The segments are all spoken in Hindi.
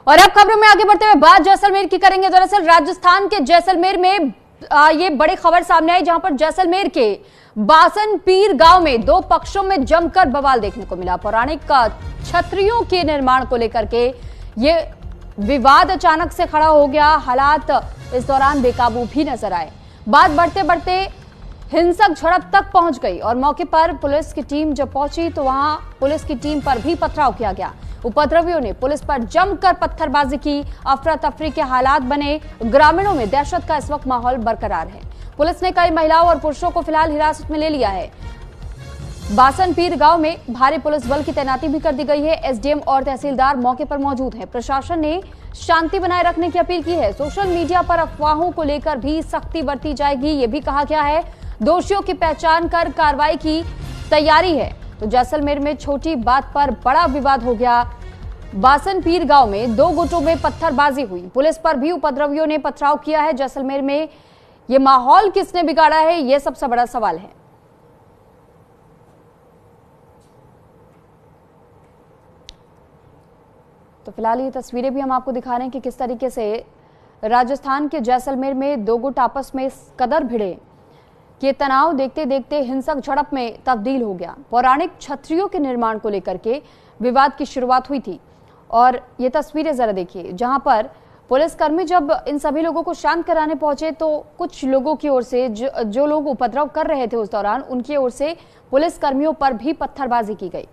और अब खबरों में आगे बढ़ते हुए बात जैसलमेर की करेंगे। दरअसल राजस्थान के जैसलमेर में ये बड़ी खबर सामने आई, जहां पर जैसलमेर के बासनपीर गांव में दो पक्षों में जमकर बवाल देखने को मिला। पौराणिक छतरियों के निर्माण को लेकर के ये विवाद अचानक से खड़ा हो गया। हालात इस दौरान बेकाबू भी नजर आए। बात बढ़ते बढ़ते हिंसक झड़प तक पहुंच गई और मौके पर पुलिस की टीम जब पहुंची तो वहां पुलिस की टीम पर भी पथराव किया गया। उपद्रवियों ने पुलिस पर जमकर पत्थरबाजी की। अफरा तफरी के हालात बने। ग्रामीणों में दहशत का इस वक्त माहौल बरकरार है। पुलिस ने कई महिलाओं और पुरुषों को फिलहाल हिरासत में ले लिया है। बासनपीर गांव में भारी पुलिस बल की तैनाती भी कर दी गई है। एसडीएम और तहसीलदार मौके पर मौजूद हैं। प्रशासन ने शांति बनाए रखने की अपील की है। सोशल मीडिया पर अफवाहों को लेकर भी सख्ती बरती जाएगी, ये भी कहा गया है। दोषियों की पहचान कर कार्रवाई की तैयारी है। तो जैसलमेर में छोटी बात पर बड़ा विवाद हो गया। बासनपीर गांव में दो गुटों में पत्थरबाजी हुई। पुलिस पर भी उपद्रवियों ने पथराव किया है। जैसलमेर में ये माहौल किसने बिगाड़ा है, यह सबसे बड़ा सवाल है। तो फिलहाल ये तस्वीरें भी हम आपको दिखा रहे हैं कि किस तरीके से राजस्थान के जैसलमेर में दो गुट आपस में इस कदर भिड़े कि तनाव देखते देखते हिंसक झड़प में तब्दील हो गया। पौराणिक छतरियों के निर्माण को लेकर के विवाद की शुरुआत हुई थी और ये तस्वीरें जरा देखिए, जहां पर पुलिसकर्मी जब इन सभी लोगों को शांत कराने पहुंचे तो कुछ लोगों की ओर से जो लोग उपद्रव कर रहे थे उस दौरान उनकी ओर से पुलिसकर्मियों पर भी पत्थरबाजी की गई।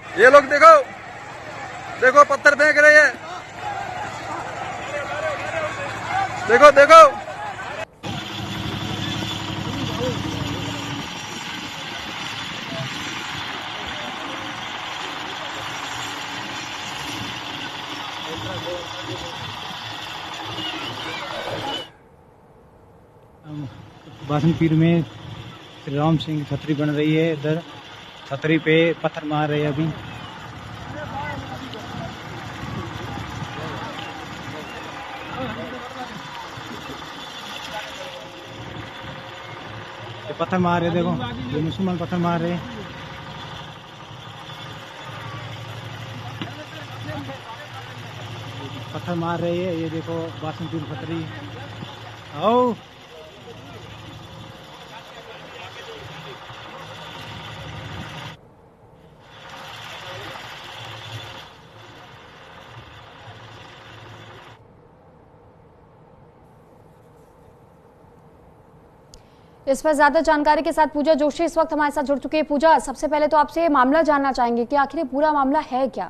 ये लोग देखो देखो पत्थर फेंक रहे हैं, देखो देखो। बासनपीर में श्री राम सिंह छतरी बन रही है। इधर छतरी पे पत्थर मार रहे हैं। अभी ये पत्थर मार रहे, देखो ये मुसलमान पत्थर मार रहे हैं। पत्थर मार रहे हैं, ये देखो बासनपीर छतरी। आओ इस पर ज्यादा जानकारी के साथ पूजा जोशी इस वक्त हमारे साथ जुड़ चुके हैं। पूजा, सबसे पहले तो आपसे मामला जानना चाहेंगे कि आखिर पूरा मामला है क्या?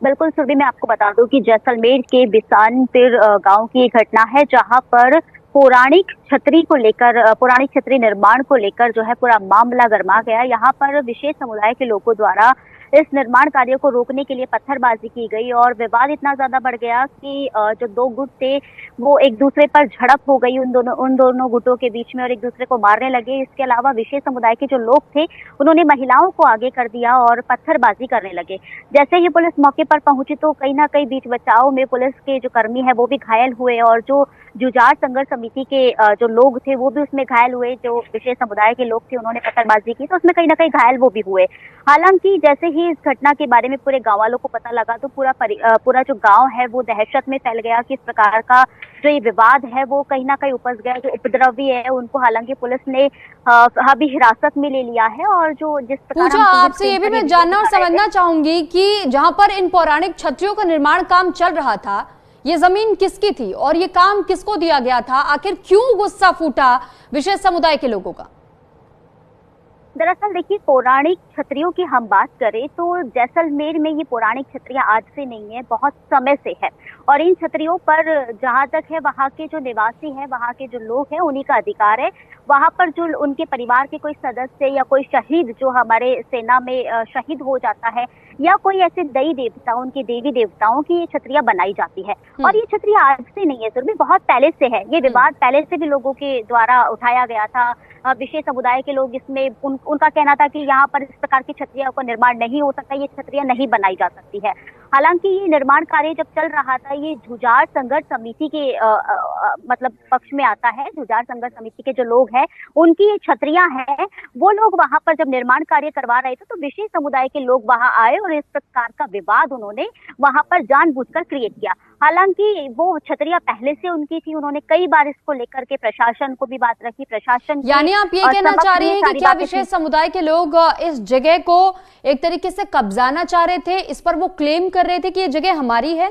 बिल्कुल सुरभि, मैं आपको बता दूं कि जैसलमेर के बिसानपीर गांव की एक घटना है, जहां पर पौराणिक छतरी निर्माण को लेकर जो है पूरा मामला गर्मा गया। यहाँ पर विशेष समुदाय के लोगों द्वारा इस निर्माण कार्य को रोकने के लिए पत्थरबाजी की गई और विवाद इतना ज्यादा बढ़ गया कि जो दो गुट थे वो एक दूसरे पर झड़प हो गई उन दोनों गुटों के बीच में और एक दूसरे को मारने लगे। इसके अलावा विशेष समुदाय के जो लोग थे उन्होंने महिलाओं को आगे कर दिया और पत्थरबाजी करने लगे। जैसे ही पुलिस मौके पर पहुंची तो कहीं ना कहीं बीच बचाव में पुलिस के जो कर्मी है वो भी घायल हुए और जो जुझार संघर्ष समिति के जो लोग थे वो भी उसमें घायल हुए। जो विशेष समुदाय के लोग थे उन्होंने पत्थरबाजी की तो उसमें कहीं ना कहीं घायल वो भी हुए। हालांकि जैसे ही इस घटना के बारे में पूरे गांव वालों को पता लगा तो पूरा जो गांव है वो दहशत में फैल गया कि इस प्रकार का जो ये विवाद है वो कहीं ना कहीं उपज गया। जो उपद्रवी है उनको हालांकि पुलिस ने अभी हिरासत में ले लिया है। और जो जिस प्रकार पूजा, आपसे ये भी मैं जानना और समझना चाहूंगी कि जहां पर इन पौराणिक छतरियों का निर्माण काम चल रहा था, ये जमीन किसकी थी और ये काम किसको दिया गया था? आखिर क्यों गुस्सा फूटा विशेष समुदाय के लोगों का? दरअसल देखिए, पौराणिक छतरियों की हम बात करें तो जैसलमेर में ये पौराणिक छतरियां आज से नहीं है, बहुत समय से है। और इन छतरियों पर जहां तक है वहां के जो निवासी हैं, वहां के जो लोग हैं उन्हीं का अधिकार है। वहां पर जो उनके परिवार के कोई सदस्य या कोई शहीद जो हमारे सेना में शहीद हो जाता है या कोई ऐसे देवी देवताओं उनके देवी देवताओं की ये छतरियां बनाई जाती है। और ये छतरियां आज से नहीं है, सिर्फ बहुत पहले से है। ये विवाद पहले से भी लोगों के द्वारा उठाया गया था। विशेष समुदाय के लोग इसमें उनका कहना था कि यहाँ पर इस प्रकार की छतरियों का निर्माण नहीं हो सकता, ये छतरियां नहीं बनाई जा सकती है। हालांकि ये निर्माण कार्य जब चल रहा था, ये जुझार संघर्ष समिति के मतलब पक्ष में आता है। जुजार संघर्ष समिति के जो लोग हैं उनकी ये छतरियां हैं, वो लोग वहां पर जब निर्माण कार्य करवा रहे थे तो विशेष समुदाय के लोग वहां आए और इस प्रकार का विवाद उन्होंने वहां पर जानबूझकर क्रिएट किया। हालांकि वो छतरियां पहले से उनकी थी, उन्होंने कई बार इसको लेकर के प्रशासन को भी बात रखी। प्रशासन यानी आप ये कहना चाह रही हैं कि क्या विशेष समुदाय के लोग इस जगह को एक तरीके से कब्जाना चाह रहे थे, इस पर वो क्लेम कर रहे थे कि ये जगह हमारी है?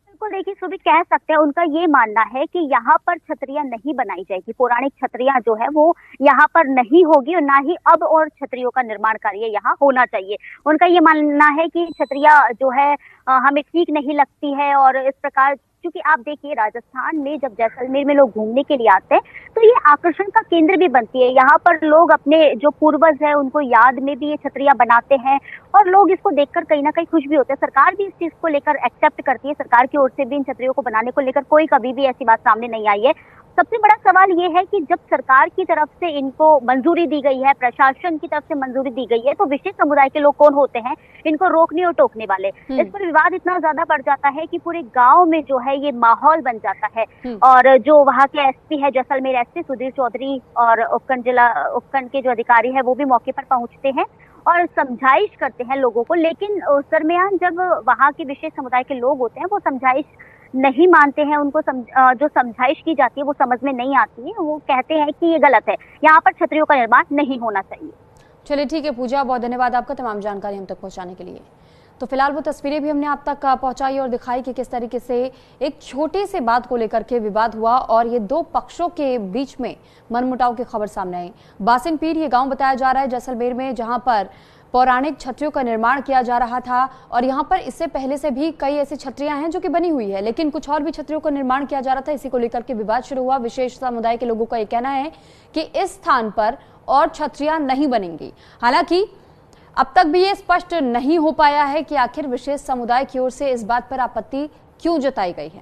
बिल्कुल, देखिए सुबह कह सकते हैं, उनका ये मानना है कि यहाँ पर छतरियां नहीं बनाई जाएगी, पौराणिक छतरियां जो है वो यहाँ पर नहीं होगी और ना ही अब और छतरियों का निर्माण कार्य यहाँ होना चाहिए। उनका ये मानना है कि छतरियां जो है हमें ठीक नहीं लगती है और इस प्रकार, क्योंकि आप देखिए राजस्थान में जब जैसलमेर में लोग घूमने के लिए आते हैं तो ये आकर्षण का केंद्र भी बनती है। यहाँ पर लोग अपने जो पूर्वज है उनको याद में भी ये छतरियां बनाते हैं और लोग इसको देखकर कहीं ना कहीं खुश भी होते हैं। सरकार भी इस चीज को लेकर एक्सेप्ट करती है, सरकार की ओर से भी इन छतरियों को बनाने को लेकर कोई कभी भी ऐसी बात सामने नहीं आई है। सबसे बड़ा सवाल ये है कि जब सरकार की तरफ से इनको मंजूरी दी गई है, प्रशासन की तरफ से मंजूरी दी गई है, तो विशेष समुदाय के लोग कौन होते हैं इनको रोकने और टोकने वाले? इस पर विवाद इतना ज्यादा बढ़ जाता है कि पूरे गांव में जो है ये माहौल बन जाता है। और जो वहाँ के एसपी है, जैसलमेर एसपी सुधीर चौधरी और उपखंड के जो अधिकारी है वो भी मौके पर पहुंचते हैं और समझाइश करते हैं लोगों को। लेकिन उस दरमियान जब वहाँ के विशेष समुदाय के लोग होते हैं वो समझाइश नहीं मानते हैं, उनको जो समझाइश की जाती है वो समझ में नहीं आती है। वो कहते हैं कि ये गलत है, यहाँ पर छतरियों का निर्माण नहीं होना चाहिए। चलिए ठीक है पूजा, बहुत धन्यवाद आपका तमाम जानकारी हम तक पहुंचाने के लिए। तो फिलहाल वो तस्वीरें भी हमने आप तक पहुंचाई और दिखाई कि किस तरीके से एक छोटी सी बात को लेकर के विवाद हुआ और ये दो पक्षों के बीच में मनमुटाव की खबर सामने आई। बासिन पीर ये गांव बताया जा रहा है जैसलमेर में, जहां पर पौराणिक छतरियों का निर्माण किया जा रहा था और यहाँ पर इससे पहले से भी कई ऐसी छतरियां हैं जो कि बनी हुई है, लेकिन कुछ और भी छतरियों का निर्माण किया जा रहा था। इसी को लेकर के विवाद शुरू हुआ। विशेष समुदाय के लोगों का ये कहना है कि इस स्थान पर और छतरियां नहीं बनेंगी। हालांकि अब तक भी ये स्पष्ट नहीं हो पाया है कि आखिर विशेष समुदाय की ओर से इस बात पर आपत्ति क्यों जताई गई है।